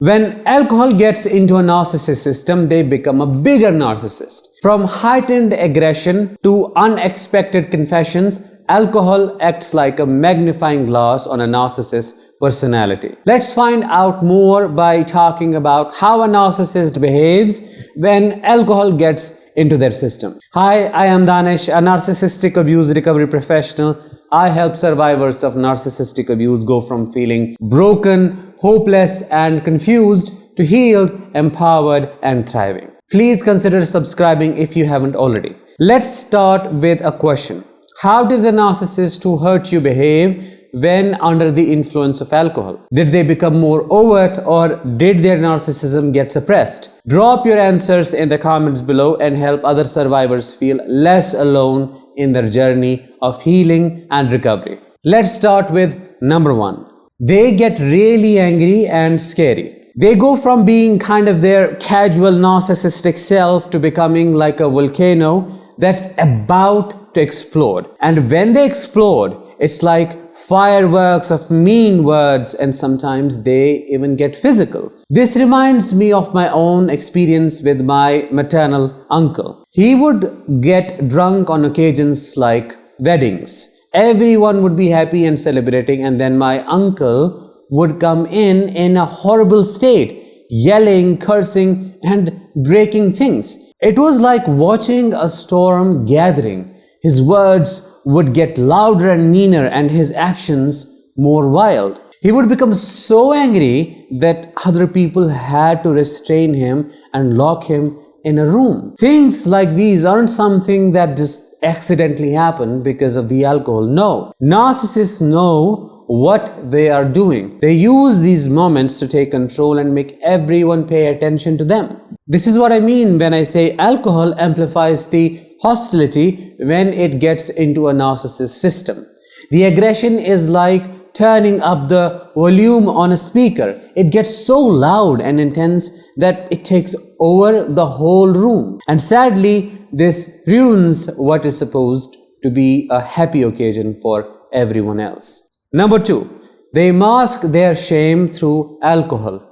When alcohol gets into a narcissist system, they become a bigger narcissist. From heightened aggression to unexpected confessions, alcohol acts like a magnifying glass on a narcissist's personality. Let's find out more by talking about how a narcissist behaves when alcohol gets into their system. Hi, I am Danish, a narcissistic abuse recovery professional. I help survivors of narcissistic abuse go from feeling broken, hopeless, and confused to healed, empowered, and thriving. Please consider subscribing if you haven't already. Let's start with a question. How did the narcissist who hurt you behave when under the influence of alcohol? Did they become more overt, or did their narcissism get suppressed? Drop your answers in the comments below and help other survivors feel less alone in their journey of healing and recovery. Let's start with number 1. They get really angry and scary. They go from being kind of their casual narcissistic self to becoming like a volcano that's about to explode. And when they explode, it's like fireworks of mean words, and sometimes they even get physical. This reminds me of my own experience with my maternal uncle. He would get drunk on occasions like weddings. Everyone would be happy and celebrating, and then my uncle would come in a horrible state, yelling, cursing, and breaking things. It was like watching a storm gathering. His words would get louder and meaner, and his actions more wild. He would become so angry that other people had to restrain him and lock him in a room. Things like these aren't something that just accidentally happen because of the alcohol. No, narcissists know what they are doing. They use these moments to take control and make everyone pay attention to them. This is what I mean when I say alcohol amplifies the hostility when it gets into a narcissist system. The aggression is like turning up the volume on a speaker. It gets so loud and intense that it takes over the whole room. And sadly, this ruins what is supposed to be a happy occasion for everyone else. Number 2, they mask their shame through alcohol.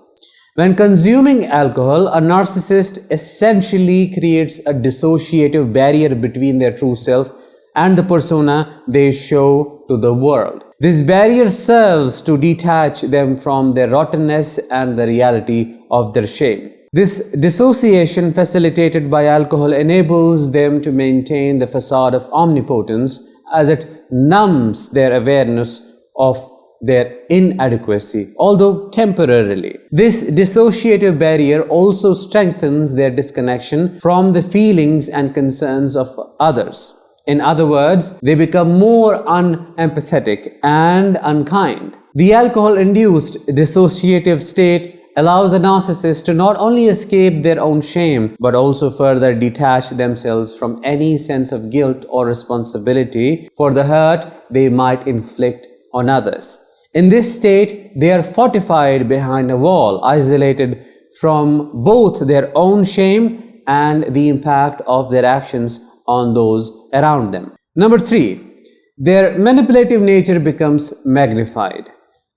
When consuming alcohol, a narcissist essentially creates a dissociative barrier between their true self and the persona they show to the world. This barrier serves to detach them from their rottenness and the reality of their shame. This dissociation, facilitated by alcohol, enables them to maintain the facade of omnipotence as it numbs their awareness of their inadequacy, although temporarily. This dissociative barrier also strengthens their disconnection from the feelings and concerns of others. In other words, they become more unempathetic and unkind. The alcohol-induced dissociative state allows a narcissist to not only escape their own shame, but also further detach themselves from any sense of guilt or responsibility for the hurt they might inflict on others. In this state, they are fortified behind a wall, isolated from both their own shame and the impact of their actions on those around them. Number 3, their manipulative nature becomes magnified.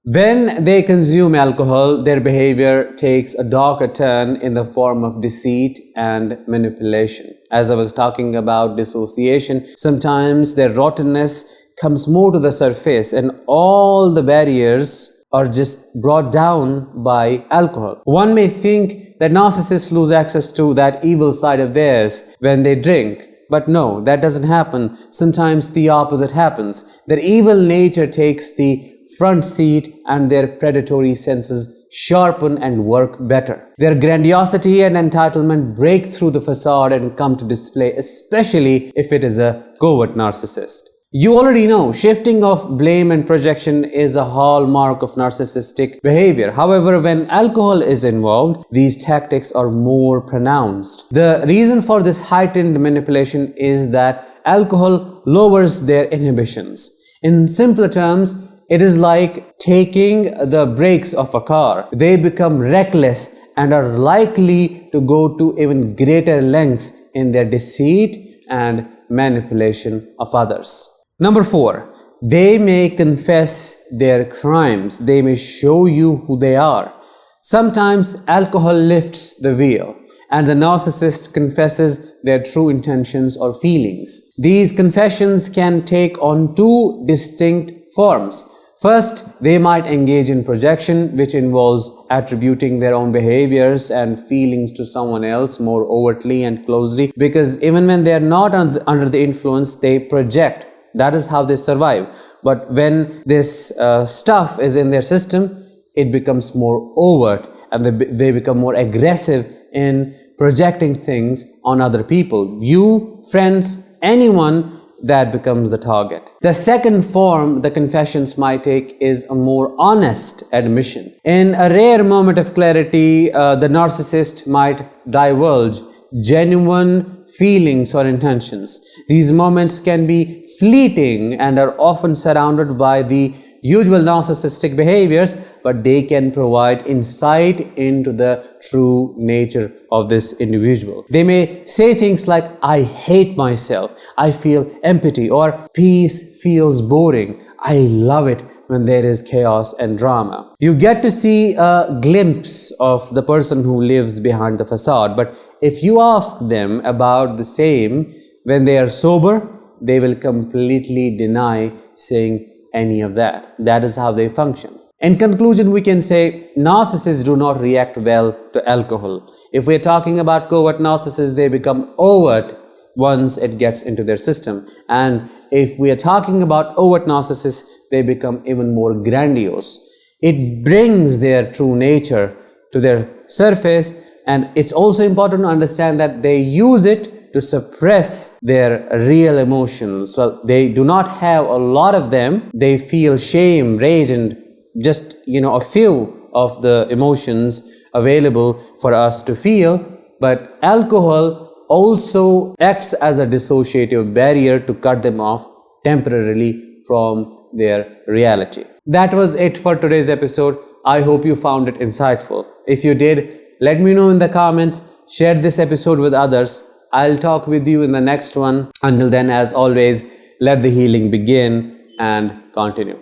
When they consume alcohol, their behavior takes a darker turn in the form of deceit and manipulation. As I was talking about dissociation, sometimes their rottenness comes more to the surface and all the barriers are just brought down by alcohol. One may think that narcissists lose access to that evil side of theirs when they drink, but no, that doesn't happen. Sometimes the opposite happens. Their evil nature takes the front seat and their predatory senses sharpen and work better. Their grandiosity and entitlement break through the facade and come to display, especially if it is a covert narcissist. You already know, shifting of blame and projection is a hallmark of narcissistic behavior. However, when alcohol is involved, these tactics are more pronounced. The reason for this heightened manipulation is that alcohol lowers their inhibitions. In simpler terms, it is like taking the brakes of a car. They become reckless and are likely to go to even greater lengths in their deceit and manipulation of others. Number 4, they may confess their crimes. They may show you who they are. Sometimes alcohol lifts the veil and the narcissist confesses their true intentions or feelings. These confessions can take on two distinct forms. First, they might engage in projection, which involves attributing their own behaviors and feelings to someone else more overtly and closely, because even when they are not under the influence, they project. That is how they survive. But when this stuff is in their system, it becomes more overt and they become more aggressive in projecting things on other people. You, friends, anyone, that becomes the target. The second form the confessions might take is a more honest admission. In a rare moment of clarity, the narcissist might divulge genuine feelings or intentions. These moments can be fleeting and are often surrounded by the usual narcissistic behaviors, but they can provide insight into the true nature of this individual. They may say things like, I hate myself, I feel empty, or peace feels boring, I love it when there is chaos and drama. You get to see a glimpse of the person who lives behind the facade, but if you ask them about the same when they are sober, they will completely deny saying any of that. That is how they function. In conclusion, we can say narcissists do not react well to alcohol. If we're talking about covert narcissists, they become overt once it gets into their system. And if we are talking about overt narcissists, they become even more grandiose. It brings their true nature to their surface, and it's also important to understand that they use it to suppress their real emotions. Well, they do not have a lot of them. They feel shame, rage, and just, a few of the emotions available for us to feel. But alcohol also acts as a dissociative barrier to cut them off temporarily from their reality. That was it for today's episode. I hope you found it insightful. If you did, let me know in the comments. Share this episode with others. I'll talk with you in the next one. Until then, as always, let the healing begin and continue.